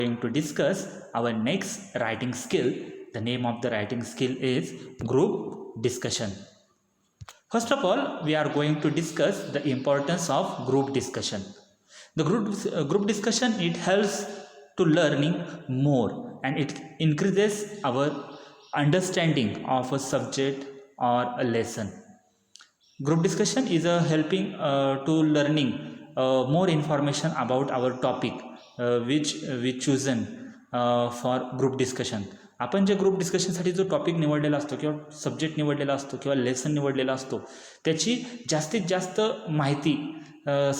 going to discuss our next writing skill. The name of the writing skill is group discussion. First of all, we are going to discuss the importance of group discussion. The group discussion, it helps to learning more and it increases our understanding of a subject or a lesson. Group discussion is a helping to learning more information about our topic which we chosen for group discussion. आपण जे group डिस्कशनसाठी जो topic निवडलेला असतो किंवा subject निवडलेला असतो किंवा lesson निवडलेला असतो त्याची जास्तीत जास्त माहिती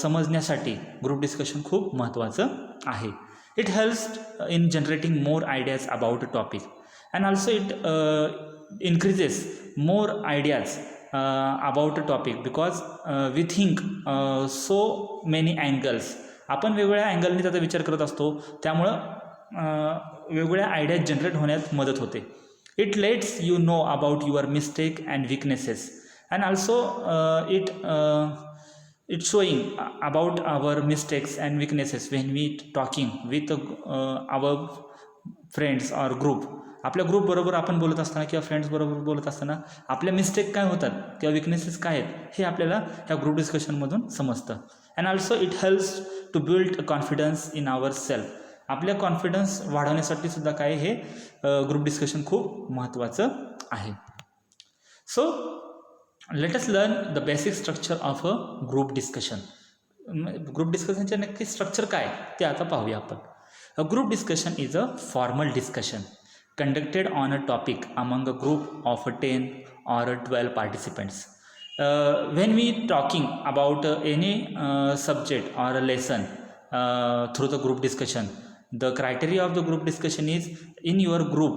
समजण्यासाठी ग्रुप डिस्कशन खूप महत्त्वाचं आहे. It helps in generating more ideas about a topic and also it increases more ideas about a topic because we think so many angles. आपण वेगवेगळ्या अँगलने त्याचा विचार करत असतो, त्यामुळं वेगवेगळ्या आयडियाज जनरेट होण्यात मदत होते. It lets you know about your mistake and weaknesses and also it showing about our mistakes and weaknesses when we talking with our friends or group. आपल्या ग्रुप बरोबर आपण बोलत असताना किंवा फ्रेंड्स बरोबर बोलत असताना आपल्या मिस्टेक काय होतात किंवा विकनेसेस काय आहेत हे आपल्याला ह्या ग्रुप डिस्कशनमधून समजतं. And also it helps to build a confidence in our self. आपल्या कॉन्फिडन्स वाढवण्यासाठी सुद्धा काय हे ग्रुप डिस्कशन खूप महत्त्वाचं आहे. So let us learn the basic structure of a group discussion. Group डिस्कशनचे नक्की स्ट्रक्चर काय ते आता पाहूया आपण. A group discussion is a formal discussion conducted on a topic among a group of 10 or 12 participants. When we talking about any subject or a lesson through the group discussion, the criteria of the group discussion is in your group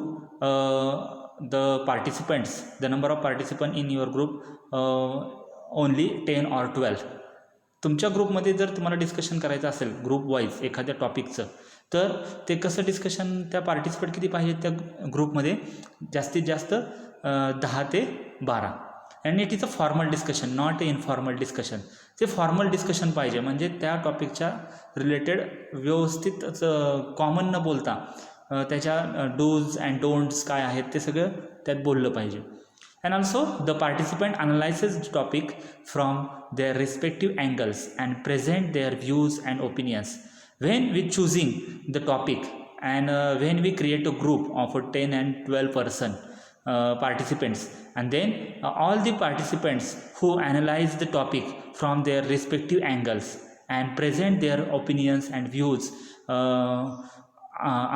the participants, the number of participants in your group only 10 or 12. तुमच्या ग्रुपमध्ये जर तुम्हाला discussion करायचं असेल group wise एखाद्या टॉपिकचं तर ते कसं डिस्कशन त्या पार्टिसिपेट किती पाहिजेत त्या ग्रुपमध्ये जास्तीत जास्त 10 ते 12. And it is a formal discussion not a informal discussion. ते फॉर्मल डिस्कशन पाहिजे म्हणजे त्या टॉपिकच्या रिलेटेड व्यवस्थित कॉमन न बोलता त्याच्या डूज अँड डोंट्स काय आहेत ते सगळं त्यात बोललं पाहिजे. And also the participant analyzes the topic from their respective angles and present their views and opinions. When we choosing the topic and when we create a group of 10 and 12 participants, and then all the participants who analyze the topic from their respective angles and present their opinions and views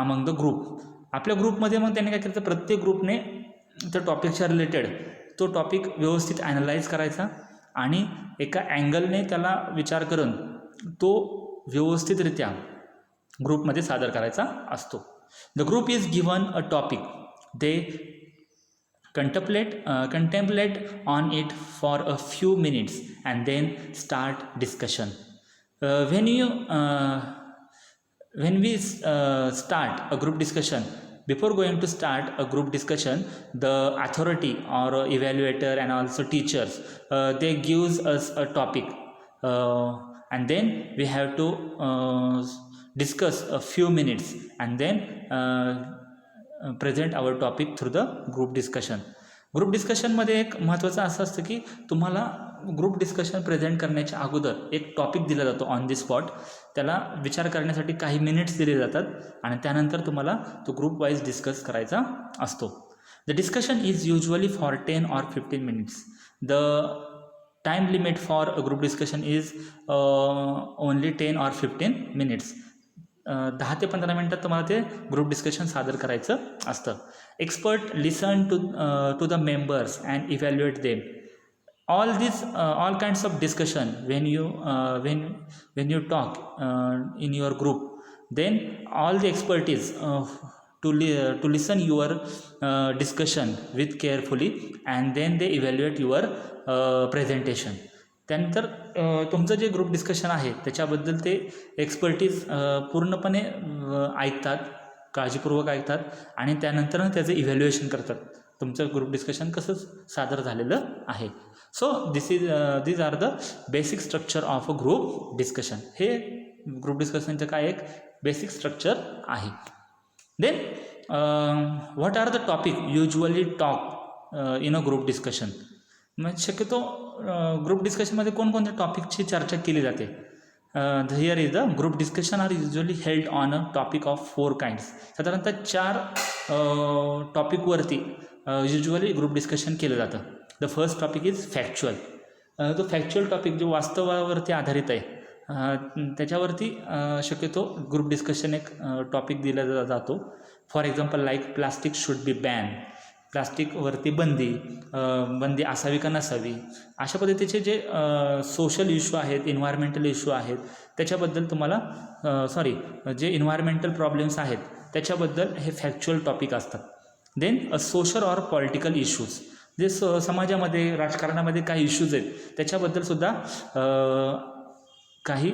among the group. आपल्या ग्रुपमध्ये मग त्यांनी काय करायचं प्रत्येक ग्रुपने त्या टॉपिकच्या रिलेटेड तो टॉपिक व्यवस्थित ॲनलाइज करायचा आणि एका अँगलने त्याला विचार करून तो व्यवस्थितरित्या ग्रुपमध्ये सादर करायचा असतो. The group is given a topic, they contemplate on it for a few minutes and then start discussion. when we start a group discussion, before going to start a group discussion, the authority or evaluator and also teachers they gives us a topic and then we have to discuss a few minutes and then present our topic through the group discussion. Group डिस्कशनमध्ये एक महत्त्वाचं असं असतं की तुम्हाला group discussion present करण्याच्या अगोदर एक टॉपिक दिला जातो ऑन दी स्पॉट. त्याला विचार करण्यासाठी काही मिनिट्स दिले जातात आणि त्यानंतर तुम्हाला तो ग्रुप वाईज डिस्कस करायचा असतो. The discussion is usually for 10 or 15 minutes. The time limit for a group discussion is only 10 or 15 minutes. 10 ते 15 मिनटात तुम्हाला ते ग्रुप डिस्कशन सादर करायचं असतं. Expert listen to the members and evaluate them. all kinds of discussion when you talk in your group, then all the expertise to listen your discussion with carefully and then they evaluate your presentation. त्यानंतर तुमचं जे group discussion आहे त्याच्याबद्दल ते expertise पूर्णपणे ऐकतात, काळजीपूर्वक ऐकतात आणि त्यानंतर त्याचं इव्हॅल्युएशन करतात तुमचं ग्रुप डिस्कशन कसं सादर झालेलं आहे. So these are the basic structure of a group discussion. हे ग्रुप डिस्कशनचं काय एक बेसिक स्ट्रक्चर आहे. Then what are the topic usually talk in a group discussion. म्हणजे शक्यतो ग्रुप डिस्कशनमध्ये कोणकोणत्या टॉपिकची चर्चा केली जाते. Here is the group discussion are usually held on a topic of 4 kinds. साधारणतः 4 टॉपिकवरती युजली ग्रुप डिस्कशन केलं जातं. The first topic is factual. तो फॅक्च्युअल टॉपिक जो वास्तवावरती आधारित आहे त्याच्यावरती शक्यतो ग्रुप डिस्कशन एक टॉपिक दिला जातो. For example like plastic should be ban. प्लास्टिकवरती बंदी असावी का नसावी, अशा पद्धतीचे जे सोशल इश्यू आहेत, इन्व्हायरमेंटल इश्यू आहेत त्याच्याबद्दल तुम्हाला जे इन्व्हायरमेंटल प्रॉब्लेम्स आहेत त्याच्याबद्दल हे फॅक्च्युअल टॉपिक असतात. Then social or political issues, जे समाजामध्ये राजकारणामध्ये काही इश्यूज आहेत त्याच्याबद्दलसुद्धा काही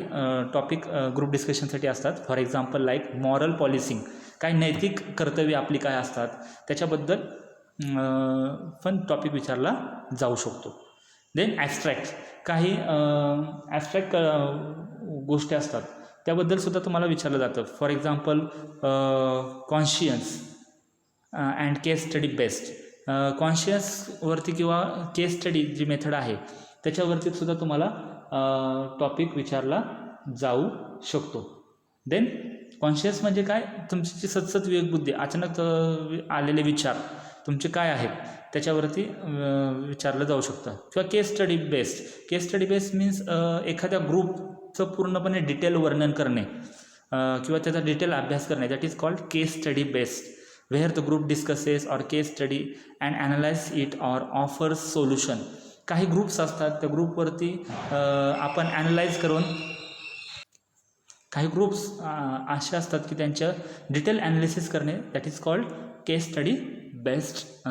टॉपिक ग्रुप डिस्कशनसाठी असतात. For example like moral policing, काही नैतिक कर्तव्य आपली काय असतात त्याच्याबद्दल पण टॉपिक विचारला जाऊ शकतो. देन ॲबस्ट्रॅक्ट, काही ॲबस्ट्रॅक्ट गोष्टी असतात त्याबद्दलसुद्धा तुम्हाला विचारलं जातं. For example conscience and case study based. कॉन्शियसवरती किंवा केस स्टडी जी मेथड आहे त्याच्यावरती सुद्धा तुम्हाला टॉपिक विचारला जाऊ शकतो. देन कॉन्शियस म्हणजे काय, तुमची जी सतत विवेकबुद्धी, अचानक आलेले विचार तुमचे काय आहेत त्याच्यावरती विचारलं जाऊ शकतं. किंवा केस स्टडी बेस्ड. केस स्टडी बेस्ड मीन्स एखाद्या ग्रुपचं पूर्णपणे डिटेल वर्णन करणे किंवा त्याचा डिटेल अभ्यास करणे, that is called case study based. Where the group discusses or case study and analyse it or offers solution. काही ग्रुप्स असतात, त्या ग्रुपवरती आपण ॲनालाइज करून, काही ग्रुप्स असे असतात की त्यांच्या डिटेल ॲनालिसिस करणे, that is called case study based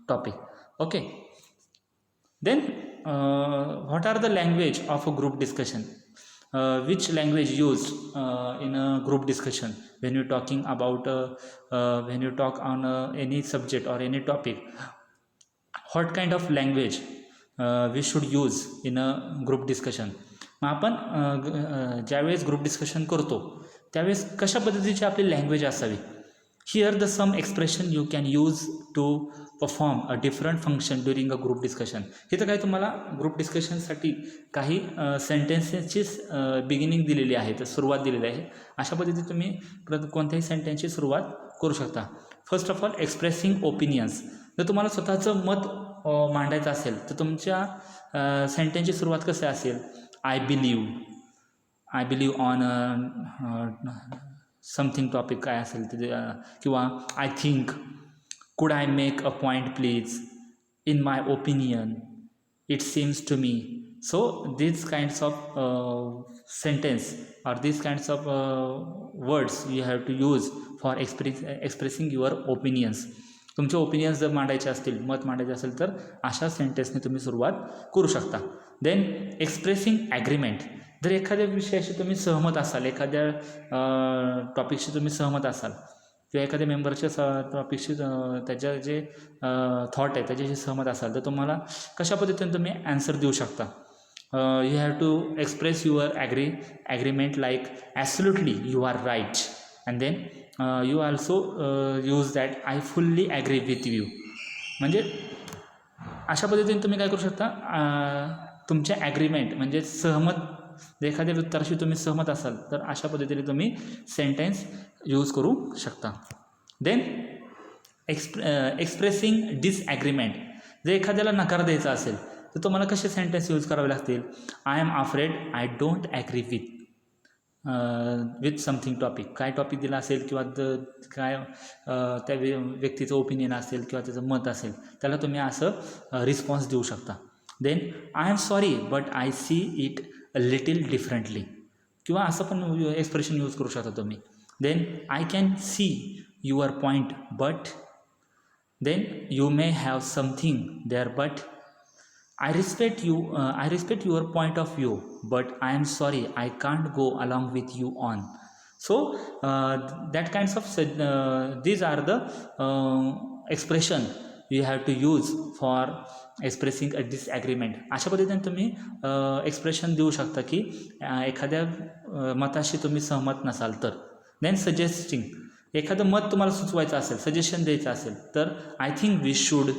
topic. Okay. Then what are the language of a group discussion. which language used in a group discussion when you're talking about when you talk on any subject or any topic, what kind of language we should use in a group discussion. मग आपण ज्यावेळेस group discussion करतो त्यावेळेस कशा पद्धतीची आपली language असावी. Here the some expression you can use to perform a different function during a group discussion. इथं काही तुम्हाला ग्रुप डिस्कशनसाठी काही सेंटेन्सेसची बिगिनिंग दिलेली आहे, तर सुरुवात दिलेली आहे. अशा पद्धतीने तुम्ही कोणत्याही सेंटेन्सची सुरुवात करू शकता. First of all expressing opinions. जर तुम्हाला स्वतःचं मत मांडायचं असेल तर तुमच्या सेंटेन्सची सुरुवात कशी असेल. I believe on something topic काय असेल ते, किंवा I think, could I make a point please, in my opinion, it seems to me. So these kinds of sentence or these kinds of words you have to use for expressing your opinions. तुमचे opinions जर मांडायचे असतील, मत मांडायचे असेल तर अशा सेंटेन्सने तुम्ही सुरुवात करू शकता. Then expressing agreement. जर एखाद्या विषयाशी तुम्ही सहमत असाल, एखाद्या टॉपिकशी तुम्ही सहमत असाल किंवा एखाद्या मेंबरच्या टॉपिकशी त्याच्या जे थॉट आहे त्याच्याशी सहमत असाल तर तुम्हाला कशा पद्धतीने तुम्ही ॲन्सर देऊ शकता. You have to express your agreement like absolutely you are right, and then you also use that I fully agree with you. म्हणजे अशा पद्धतीने तुम्ही काय करू शकता, तुमच्या ॲग्रीमेंट म्हणजे सहमत, एखाद्या उत्तराशी तुम्ही सहमत असाल तर अशा पद्धतीने तुम्ही सेंटेन्स यूज करू शकता. Then expressing disagreement. जर एखाद्याला नकार द्यायचा असेल तर तुम्हाला कसे सेंटेन्स यूज करावे लागतील. I am afraid I don't agree with something topic. काय टॉपिक दिला असेल किंवा काय त्या व्यक्तीचं ओपिनियन असेल किंवा त्याचं मत असेल त्याला तुम्ही असं रिस्पॉन्स देऊ शकता. Then I am sorry but I see it a little differently, किंवा असं पण एक्सप्रेशन यूज करू शकता तुम्ही. Then I can see your point but, then you may have something there but, I respect your point of view, but I am sorry I can't go along with you on. So that kinds of these are the expression you have to use for expressing a disagreement. अशा पद्धतीने तुम्ही expression देऊ शकता की एखाद्या मताशी तुम्ही सहमत नसाल तर. देन सजेस्टिंग, एखादं मत तुम्हाला सुचवायचं असेल, सजेशन द्यायचं असेल तर आय थिंक वी शूड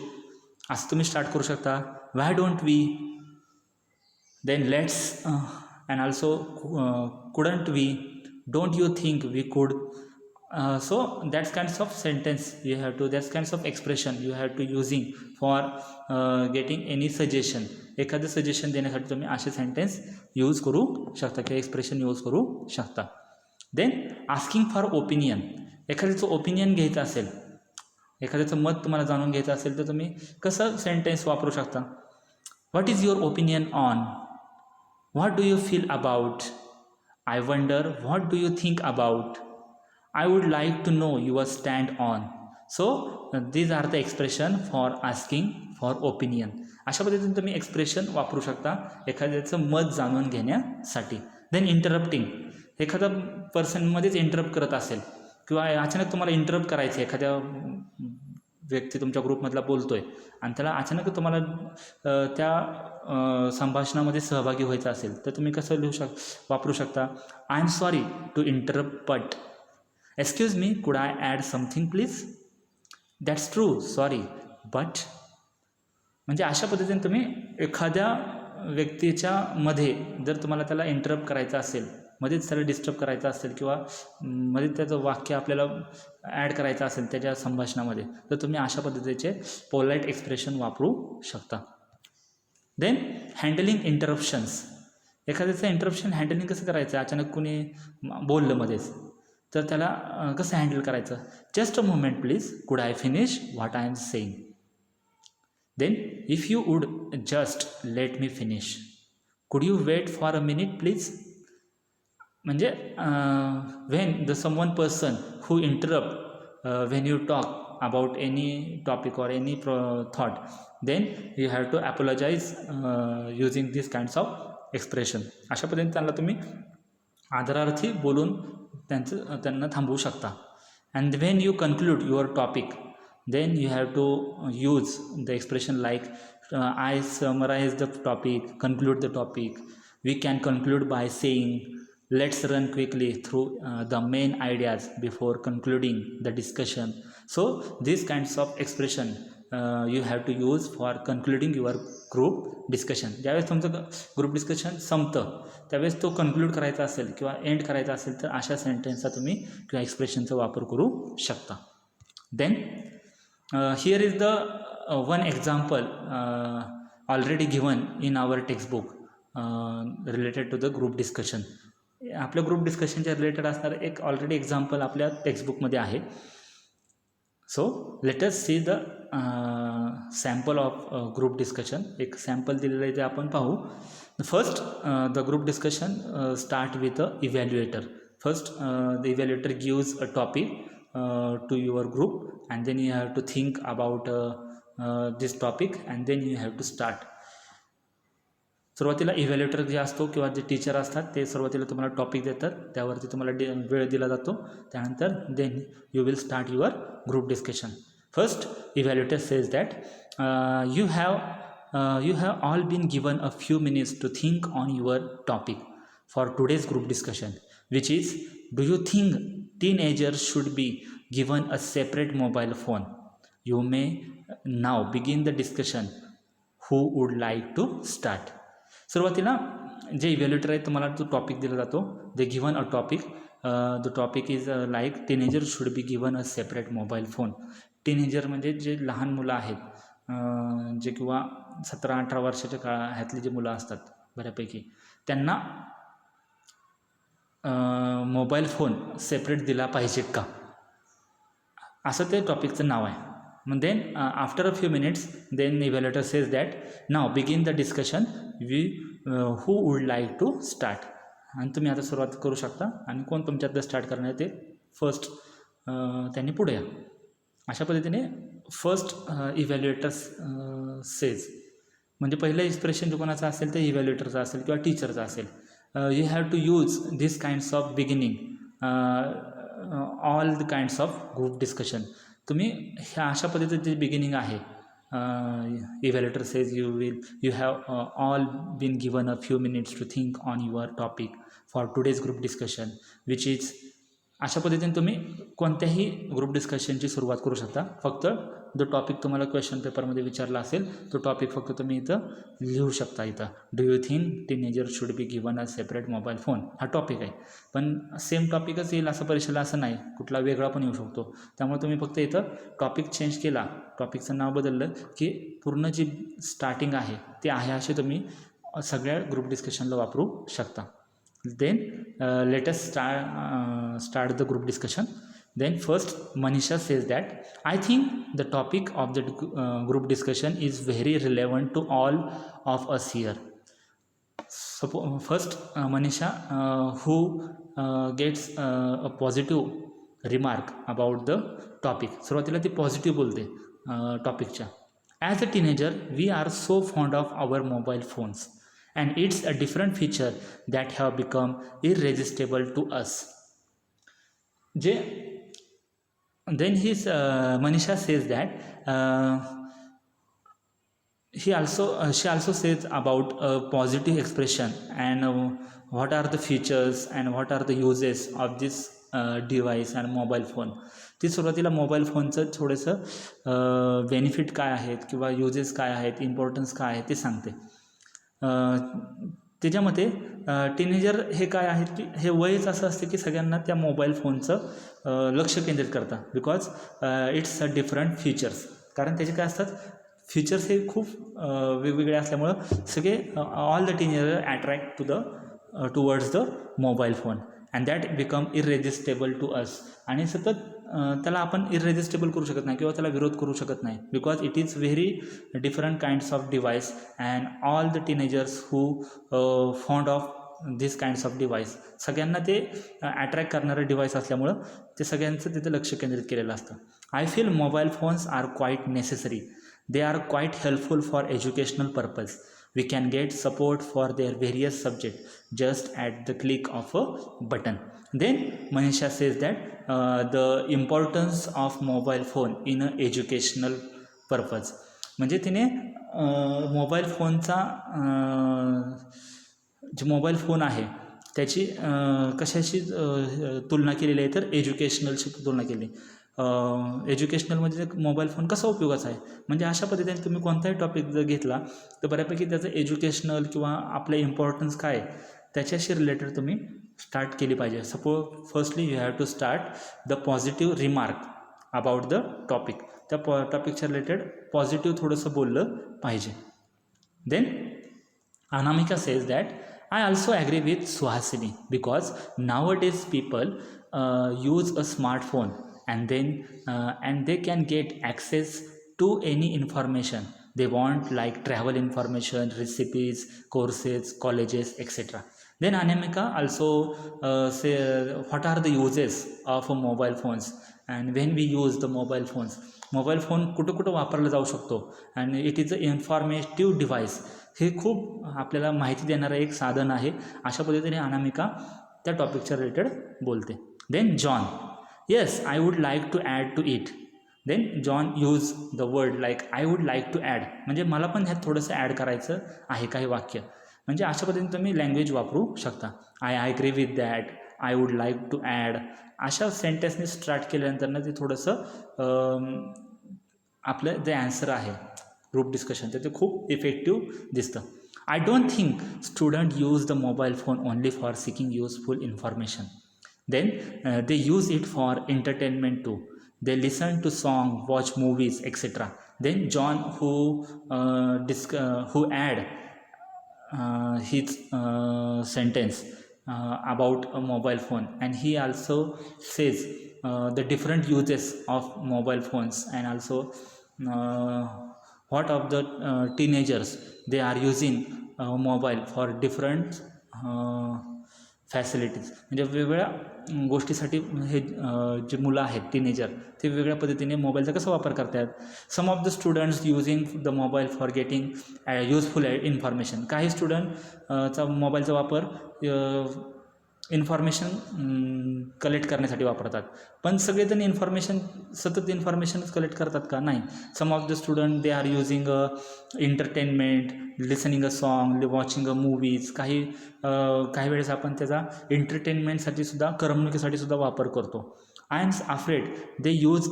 असं तुम्ही स्टार्ट करू शकता. Why don't we, then let's, and also couldn't we, don't you think we could. So that's kinds of sentence you have to, that's kinds of expression you have to using for getting any suggestion. एखादं suggestion देण्यासाठी तुम्ही असे sentence use करू शकता किंवा expression use करू शकता. Then asking for opinion, एखाद्याचं ओपिनियन घ्यायचं असेल, एखाद्याचं मत तुम्हाला जाणून घ्यायचं असेल तर तुम्ही कसं सेंटेन्स वापरू शकता. What is your opinion on, what do you feel about, I wonder what do you think about, I would like to know your stand on. So these are the expression for asking for opinion. अशा पद्धतीने तुम्ही expression वापरू शकता एखाद्याचं मत जाणून घेण्यासाठी. Then interrupting, एखादा पर्सनमध्येच इंटरप्ट करत असेल किंवा अचानक तुम्हाला इंटरप्ट करायचं, एखाद्या व्यक्ती तुमच्या ग्रुपमधला बोलतोय आणि त्याला अचानक तुम्हाला त्या संभाषणामध्ये सहभागी व्हायचं असेल तर तुम्ही कसं वापरू शकता. I am sorry to interrupt but, excuse me could I add something please, that's true sorry but. म्हणजे अशा पद्धतीने तुम्ही एखाद्या व्यक्तीच्या मध्ये जर तुम्हाला त्याला इंटरप्ट करायचं असेल, मध्येच त्याला डिस्टर्ब करायचं असेल किंवा मध्ये त्याचं वाक्य आपल्याला ॲड करायचं असेल त्याच्या संभाषणामध्ये, तर तुम्ही अशा पद्धतीचे पोलाईट एक्सप्रेशन वापरू शकता. देन हँडलिंग इंटरप्शन्स, एखाद्याचं इंटरप्शन हँडलिंग कसं करायचं, अचानक कुणी बोललं मध्येच तर त्याला कसं हँडल करायचं. Just a moment please, could I finish what I am saying. Then if you would just let me finish, could you wait for a minute please. म्हणजे when the someone person who interrupt when you talk about any topic or any thought, then you have to apologise using this kinds of expression. अशा पद्धतीने त्यांना तुम्ही आदरार्थी बोलून त्यांना थांबवू शकता. And when you conclude your topic, then you have to use the expression like I summarise the topic, conclude the topic. We can conclude by saying let's run quickly through the main ideas before concluding the discussion. So this kinds of expression you have to use for concluding your group discussion. ज्यावेळेस तुमचं group discussion संपतं त्यावेळेस तो conclude करायचा असेल किंवा end करायचा असेल तर अशा सेंटेन्सचा तुम्ही किंवा एक्सप्रेशनचा वापर करू शकता. Then here is the one example already given in our textbook related to the group discussion. आपल्या ग्रुप डिस्कशनच्या रिलेटेड असणारं एक ऑलरेडी एक्झाम्पल आपल्या टेक्स्टबुकमध्ये आहे. So let us see the sample of group discussion. एक सॅम्पल दिलेलं आहे ते आपण पाहू. First the group discussion start with a evaluator. First the evaluator gives a topic to your group and then you have to think about this topic and then you have to start. सुरुवातीला इव्हॅल्युएटर जे असतो किंवा जे teacher असतात ते सुरुवातीला तुम्हाला topic देतात, त्यावरती तुम्हाला वेळ दिला जातो. त्यानंतर then you will start your group discussion. First evaluator says that you have all been given a few minutes to think on your topic for today's group discussion, which is, do you think teenagers should be given a separate mobile phone? You may now begin the discussion. Who would like to start? सुरुवातीला जे इव्हॅल्युएटर आहे तुम्हाला जो topic दिला जातो, they given a topic. The topic is like teenager should be given a separate mobile phone. Teenager म्हणजे जे लहान मुलं आहेत, जे किंवा 17-18 वर्षाच्या ह्यातली जी मुलं असतात बऱ्यापैकी, त्यांना मोबाईल फोन सेपरेट दिला पाहिजे का, असं ते टॉपिकचं नाव आहे. मग then after a few minutes then evaluator says that now begin the discussion. Who would like to start. आणि तुम्ही आता सुरुवात करू शकता आणि कोण तुमच्यातलं स्टार्ट करणार ते फर्स्ट त्यांनी पुढे या. अशा पद्धतीने फर्स्ट इव्हॅल्युएटर्स सेज म्हणजे पहिलं एक्सप्रेशन जो कोणाचं असेल ते इव्हॅल्युएटरचं असेल किंवा टीचरचं असेल. You have to use this kinds of beginning all the kinds of group discussion. तुम्ही ह्या अशा पद्धतीचं जे बिगिनिंग आहे evaluator says you have all been given a few minutes to think on your topic for today's group discussion, which is अशा पद्धतीने तुम्ही कोणत्याही ग्रुप डिस्कशनची सुरुवात करू शकता. फक्त जो टॉपिक तुम्हाला क्वेश्चन पेपरमध्ये विचारला असेल तो टॉपिक फक्त तुम्ही इथं लिहू शकता. इथं do you think teenager should be given a separate mobile phone हा टॉपिक आहे. पण सेम टॉपिकच येईल असं परीक्षेला असं नाही, कुठला वेगळा पण येऊ शकतो. त्यामुळे तुम्ही फक्त इथं टॉपिक चेंज केला, टॉपिकचं नाव बदललं की पूर्ण जी स्टार्टिंग आहे ते आहे असे तुम्ही सगळ्या ग्रुप डिस्कशनला वापरू शकता. Then let us start the group discussion. Then first Manisha says that I think the topic of the group discussion is very relevant to all of us here. First Manisha who gets a positive remark about the topic. सुरुवातीला ती positive बोलते टॉपिकच्या. As a teenager we are so fond of our mobile phones and it's a different feature that have become irresistible to us. Then Manisha says that she also says about positive expression and what are the features and what are the uses of this device आणि mobile phone. ती सुरुवातीला mobile फोनचं थोडंसं benefit काय आहेत किंवा uses काय आहेत, इम्पॉर्टन्स काय आहे ते सांगते. त्याच्यामध्ये टीनेजर हे काय आहेत की हे वयच असं असते की सगळ्यांना त्या मोबाईल फोनचं लक्ष केंद्रित करतात. Because it's a different features. कारण त्याचे काय असतात फीचर्स हे खूप वेगवेगळे असल्यामुळं सगळे all the teenager attract towards the mobile phone and that become irresistible to us. आणि सतत त्याला आपण इररेजिस्टेबल करू शकत नाही किंवा त्याला विरोध करू शकत नाही. Because it is very different kinds of device and all the teenagers who fond of this kinds of device. सगळ्यांना ते अट्रॅक्ट करणारं डिव्हाइस असल्यामुळं ते सगळ्यांचं तिथं लक्ष केंद्रित केलेलं असतं. I feel mobile phones are quite necessary. They are quite helpful for educational purpose. We can get support for their various subjects just at the click of a button. Then Manisha says that the importance of mobile phone in a educational purpose. म्हणजे तिने mobile फोनचा जे mobile phone आहे त्याची कशाशी तुलना केलेली आहे तर एज्युकेशनलशी तुलना केली. एज्युकेशनलमध्ये मोबाईल फोन कसा उपयोगाचा आहे म्हणजे अशा पद्धतीने तुम्ही कोणताही टॉपिक जर घेतला तर बऱ्यापैकी त्याचं एज्युकेशनल किंवा आपलं इम्पॉर्टन्स काय त्याच्याशी रिलेटेड तुम्ही स्टार्ट केली पाहिजे. Suppose firstly you have to start the positive remark about the topic. त्या टॉपिकच्या रिलेटेड पॉझिटिव्ह थोडंसं बोललं पाहिजे. Then Anamika says that I also agree with Suhasini because nowadays people use a smartphone and they can get access to any information they want, like travel information, recipes, courses, colleges, etc. Then Anamika also say what are the uses of mobile phones and when we use the mobile phones. Mobile phone कुठं कुठं वापरला जाऊ शकतो and it is an informative device. हे खूप आपल्याला माहिती देणारं एक साधन आहे. अशा पद्धतीने अनामिका त्या टॉपिकच्या रिलेटेड बोलते. Then John yes I would like to add to it. Then John use the word like I would like to add म्हणजे मला पण ह्यात थोडंसं ॲड करायचं आहे काही वाक्य. म्हणजे अशा पद्धतीने तुम्ही लँग्वेज वापरू शकता. I agree with that, I would like to add अशा सेंटेन्सने स्टार्ट केल्यानंतर ते थोडंसं आपलं जे ॲन्सर आहे ग्रुप डिस्कशन तर ते खूप इफेक्टिव्ह दिसतं. I don't think student use the mobile phone only for seeking useful information. Then they use it for entertainment too. They listen to song, watch movies etcetera. Then John who add his sentence about a mobile phone and he also says the different uses of mobile phones and also what of the teenagers they are using mobile for different facilities. म्हणजे वेगवेगळ्या गोष्टीसाठी हे जे मुलं आहेत teenager ते वेगवेगळ्या पद्धतीने मोबाईलचा कसा वापर करतात. Some of the students using the mobile for getting useful information. काही स्टुडंटचा मोबाईलचा वापर इन्फॉर्मेशन कलेक्ट करण्यासाठी वापरतात. पण सगळेजण सतत इन्फॉर्मेशनच कलेक्ट करतात का? नाही. Some of the student they are using entertainment, listening a song, watching a movies. काही वेळेस आपण त्याचा एंटरटेनमेंटसाठी सुद्धा, करमणुकीसाठी सुद्धा वापर करतो. I am afraid they use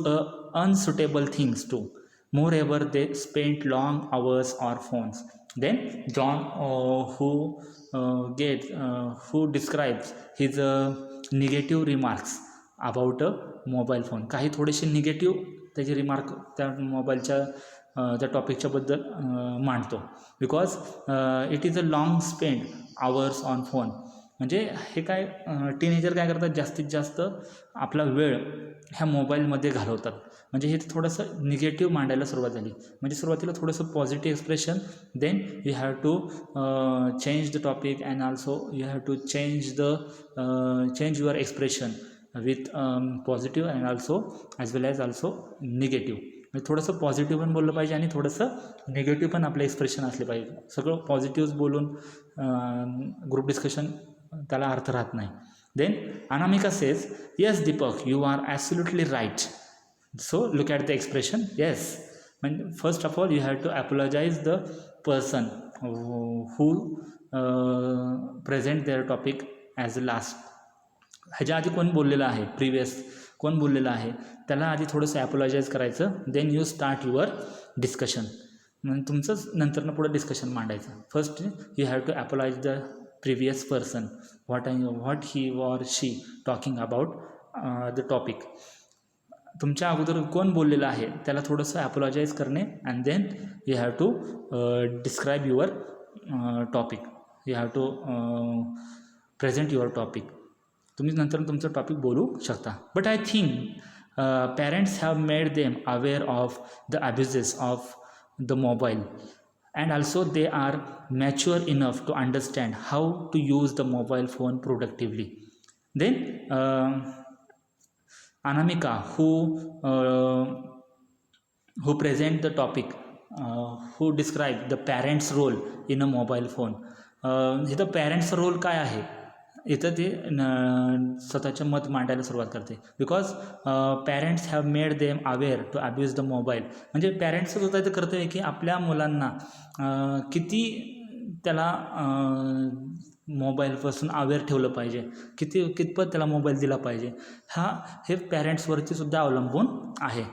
unsuitable things too. Moreover, they spent long hours on phones. Then John, who describes his negative remarks about a mobile phone. काही थोडेसे निगेटिव्ह त्याचे रिमार्क त्या मोबाईलच्या त्या टॉपिकच्या बद्दल मांडतो. Because it is a long spend hours on phone. म्हणजे हे काय, टीनेजर काय करतात, जास्तीत जास्त आपला वेळ ह्या मोबाईलमध्ये घालवतात. म्हणजे हे थोडंसं निगेटिव्ह मांडायला सुरुवात झाली. म्हणजे सुरुवातीला थोडंसं positive expression, then you have to change the topic and also you have to change your expression with positive and also as well as also negative. म्हणजे थोडंसं पॉझिटिव्ह पण बोललं पाहिजे आणि थोडंसं निगेटिव्ह पण आपले एक्सप्रेशन असले पाहिजे. सगळं पॉझिटिव्ह बोलून ग्रुप डिस्कशन त्याला अर्थ राहत नाही. Then Anamika says, yes Deepak, you are absolutely right. So look at the expression, yes. And first of all, you have to apologize the person who present their topic as last. ह्याच्या आधी कोण बोललेलं आहे, previous कोण बोललेलं आहे, त्याला आधी थोडंसं ॲपोलॉजाईज करायचं. Then you start your discussion. मग तुमचंच नंतरनं पुढं डिस्कशन मांडायचं. First you have to apologise the previous person what he or she talking about the topic. तुमच्या अगोदर कोण बोललेलं आहे त्याला थोडंसं ॲपोलॉजाईज करणे. And then you have to describe your topic. You have to present your topic. तुम्ही नंतर तुमचं टॉपिक बोलू शकता. But I think parents have made them aware of the अब्युजेस of the mobile and also they are mature enough to understand how to use the mobile phone productively. Then Anamika, who present the topic, who describe the parents' role in a mobile phone. इथं पॅरेंट्सचा role काय आहे, इथं ते स्वतःचं मत मांडायला सुरुवात करते. Because parents have made them aware to abuse the mobile. म्हणजे पॅरेंट्सचं सुद्धा इथं कर्तव्य आहे की आपल्या मुलांना किती त्याला मोबाईलपासून अवेअर ठेवलं पाहिजे, कितपत त्याला मोबाईल दिला पाहिजे, हे पॅरेंट्सवरती सुद्धा अवलंबून आहे.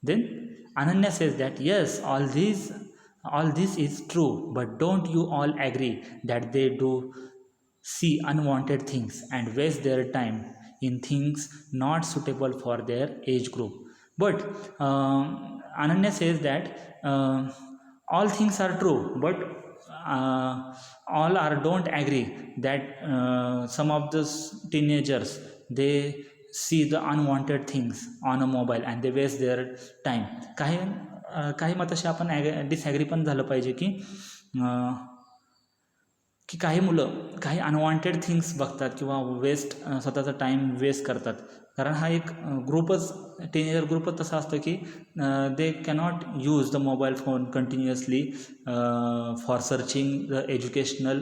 Then Ananya says that yes all this is true but don't you all agree that they do see unwanted things and waste their time in things not suitable for their age group. But Ananya says that all things are true but all are don't agree that some of the teenagers they see the unwanted things on a mobile and they waste their time. काही मताशी आपण disagree पण झालं पाहिजे की काही मुलं काही अनवॉन्टेड थिंग्स बघतात किंवा स्वतःचा टाईम वेस्ट करतात. कारण हा एक ग्रुपच, टीनेजर ग्रुपच तसा असतो की they cannot use the mobile phone continuously for searching the educational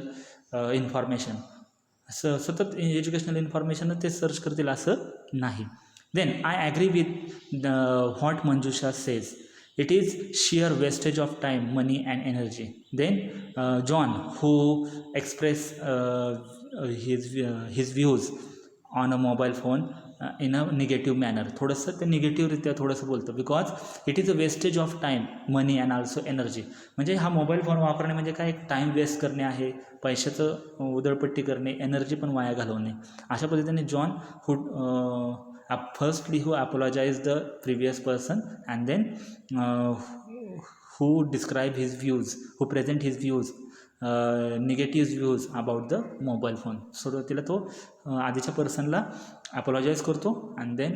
information. सतत एज्युकेशनल इन्फॉर्मेशन ते सर्च करतील असं नाही. Then I agree with what Manjusha says, it is sheer wastage of time, money and energy. Then John, who express his views on a mobile phone in a negative manner. थोडंसं ते निगेटिव्हरित्या थोडंसं बोलतं. Because it is a wastage of time, money and also energy. म्हणजे हा mobile phone वापरणे म्हणजे काय, एक टाईम वेस्ट करणे आहे, पैशाचं उधळपट्टी करणे, एनर्जी पण वाया घालवणे. अशा पद्धतीने John firstly who apologized the previous person and then who describe his views, who present his views, negative views about the mobile phone. सुरुवातीला तो आधीच्या पर्सनला अपोलॉजाईज करतो अँड देन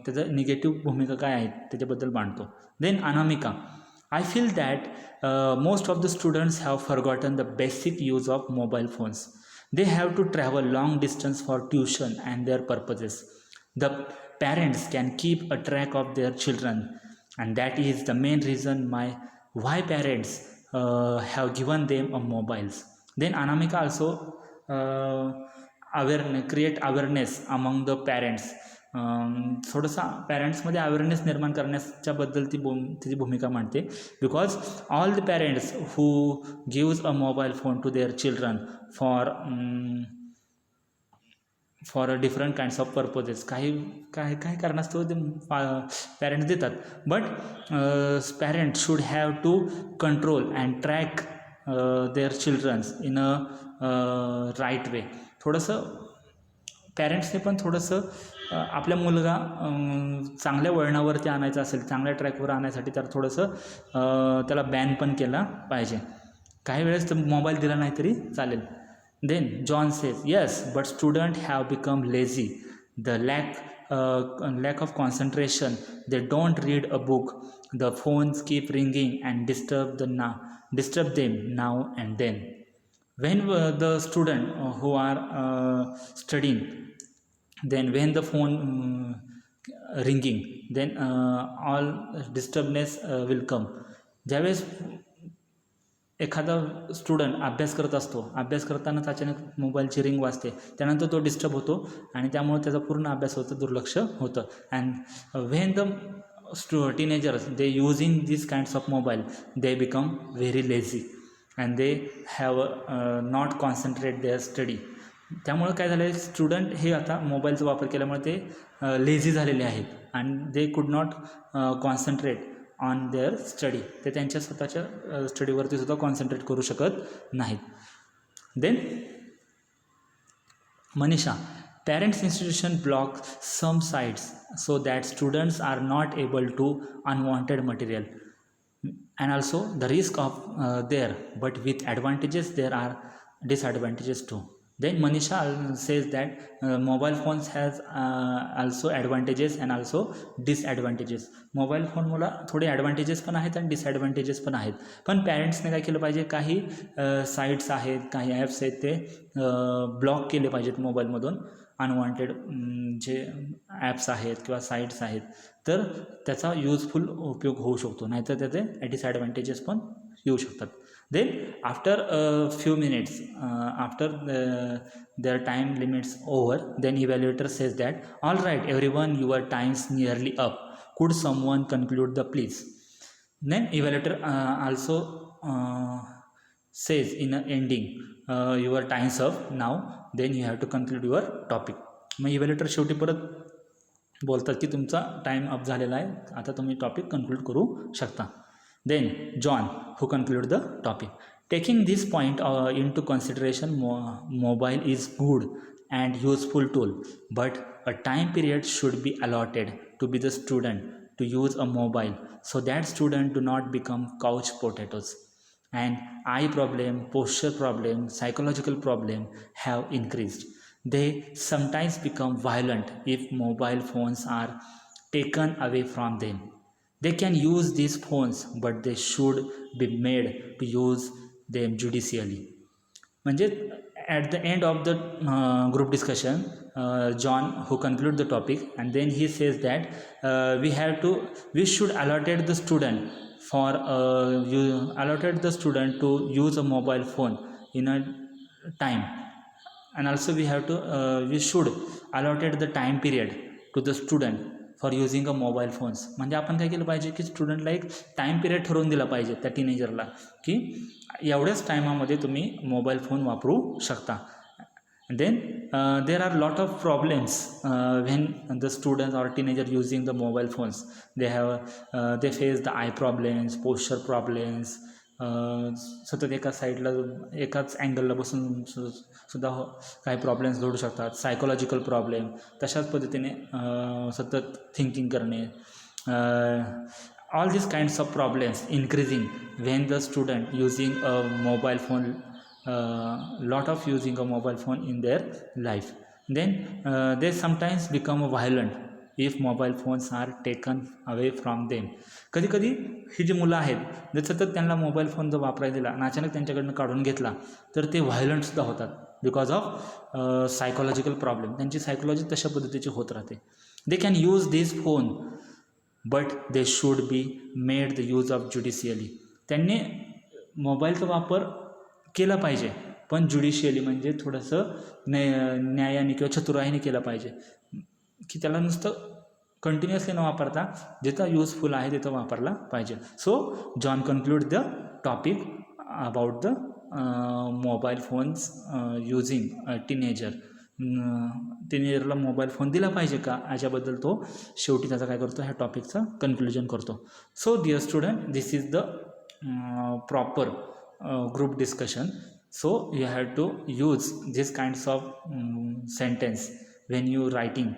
त्याचं निगेटिव्ह भूमिका काय आहेत त्याच्याबद्दल मांडतो. Then Anamika, I feel that most of the students have forgotten the basic use of mobile phones. They have to travel long distance for tuition and their purposes. The parents can keep a track of their children and that is the main reason why parents have given them a mobiles. Then Anamika also create awareness among the parents. थोडंसं पॅरेंट्समध्ये awareness निर्माण करण्याच्याबद्दल तिची भूमिका मांडते. Because all the parents who gives a mobile phone to their children for different kinds of purposes. काही कारणास्तव ते पॅरेंट्स देतात. But parents should have to control and track their childrens in a right way. थोडंसं पॅरेंट्सने पण थोडंसं आपल्या मुलगा चांगल्या वळणावरती आणायचा असेल, चांगल्या ट्रॅकवर आणण्यासाठी तर थोडंसं त्याला बॅन पण केला पाहिजे. काही वेळेस तर मोबाईल दिला नाही तरी चालेल. Then John says, yes, but students have become lazy. The lack of concentration. They don't read a book. The phones keep ringing and disturb them now and then. When the student who are studying, then when the phone ringing, then all disturbance will come. ज्यावेळेस एखादा student अभ्यास करत असतो, अभ्यास करतानाच अचानक मोबाईलची ring वाजते, त्यानंतर तो डिस्टर्ब होतो आणि त्यामुळे त्याचा पूर्ण अभ्यास होतं, दुर्लक्ष होतं. And when the teenagers they using this kinds of mobile, they become very lazy and they have not concentrate their study. त्यामुळे काय झालं आहे, स्टुडंट हे आता मोबाईलचा वापर केल्यामुळे ते लेझी झालेले आहेत आणि they could not concentrate on their study. ते त्यांच्या स्वतःच्या स्टडीवरती सुद्धा कॉन्सन्ट्रेट करू शकत नाहीत. Then Manisha, parents institution block some sites so that students are not able to unwanted material and also the risk of their, but with advantages there are disadvantages too. Then Manisha says that mobile phones has also advantages and also disadvantages. Mobile phone मला थोडे advantages पण आहेत आणि disadvantages पण आहेत. पण पॅरेंट्सने काय केलं पाहिजे, काही साईट्स आहेत, काही ॲप्स आहेत ते ब्लॉक केले पाहिजेत मोबाईलमधून. अनवॉन्टेड जे ॲप्स आहेत किंवा साईट्स आहेत तर त्याचा युजफुल उपयोग होऊ शकतो, नाहीतर त्याचे डिसॲडव्हान्टेजेस पण येऊ शकतात. Then after a few minutes, after their time limits over, then evaluator says that, all right everyone, your time's nearly up. Could someone conclude the please? Then evaluator also says in the ending, your time's up now, then you have to conclude your topic. मग इव्हॅल्युएटर शेवटी परत बोलतात की तुमचा time up झालेला आहे, आता तुम्ही टॉपिक कन्क्लूड करू शकता. Then John, who concluded the topic, taking this point into consideration, mobile is good and useful tool, but a time period should be allotted to be the student to use a mobile, so that student do not become couch potatoes, and eye problem, posture problem, psychological problem have increased. They sometimes become violent if mobile phones are taken away from them. They can use these phones, but they should be made to use them judicially. म्हणजे at the end of the group discussion, John, who conclude the topic, and then he says that we should allotted the student to use a mobile phone in a time, and also we should allotted the time period to the student for using a mobile phones. म्हणजे आपण काय केलं पाहिजे की स्टुडंटला एक time period ठरवून दिला पाहिजे त्या टीनेजरला की एवढ्याच टायमामध्ये तुम्ही मोबाईल फोन वापरू शकता. Then there are lot of problems when the students or teenager using the mobile phones. They face the eye problems, posture problems, सतत एका साईडला एकाच अँगलला बसून सुद्धा काही प्रॉब्लेम्स घडू शकतात. सायकोलॉजिकल प्रॉब्लेम, तशाच पद्धतीने सतत थिंकिंग करणे, all this kinds of problems increasing when the student using a mobile phone, lot of using a mobile phone in their life. Then they sometimes become violent if mobile phones are taken away from them. कधीकधी ही जी मुलं आहेत जर सतत त्यांना mobile phone जर वापरायला दिला आणि अचानक त्यांच्याकडनं काढून घेतला तर ते व्हायलंटसुद्धा होतात बिकॉज ऑफ सायकोलॉजिकल प्रॉब्लेम. त्यांची सायकोलॉजी तशा पद्धतीची होत राहते. They can use this phone but they should be made the use of judicially. त्यांनी मोबाईलचा वापर केला पाहिजे पण ज्युडिशियली म्हणजे थोडंसं न्यायाने किंवा चतुराईने केलं पाहिजे, की त्याला नुसतं कंटिन्युअसली न वापरता जिथं युजफुल आहे तिथं वापरला पाहिजे. So John conclude the topic about the mobile phones using teenager. टीनेजरला मोबाईल फोन दिला पाहिजे का याच्याबद्दल तो शेवटी त्याचा काय करतो, ह्या टॉपिकचं कन्क्लुजन करतो. So dear student, this is the proper group discussion. So you have to use these kinds of sentence when you writing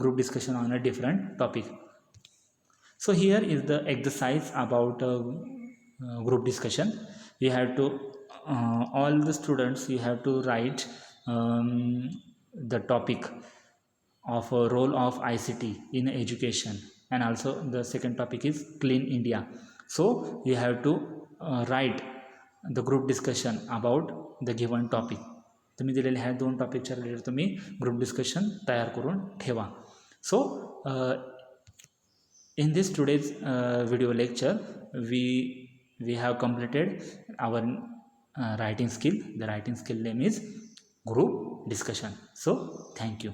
group discussion on a different topic. So here is the exercise about group discussion. You have to all the students, you have to write the topic of a role of ICT in education, and also the second topic is clean India. So you have to write the group discussion about the given topic. तुम्ही दिलेले ह्या 2 टॉपिकच्या related तुम्ही group discussion तयार करून ठेवा. So in this today's video lecture, we have completed our writing skill. The writing skill name is group discussion. So thank you.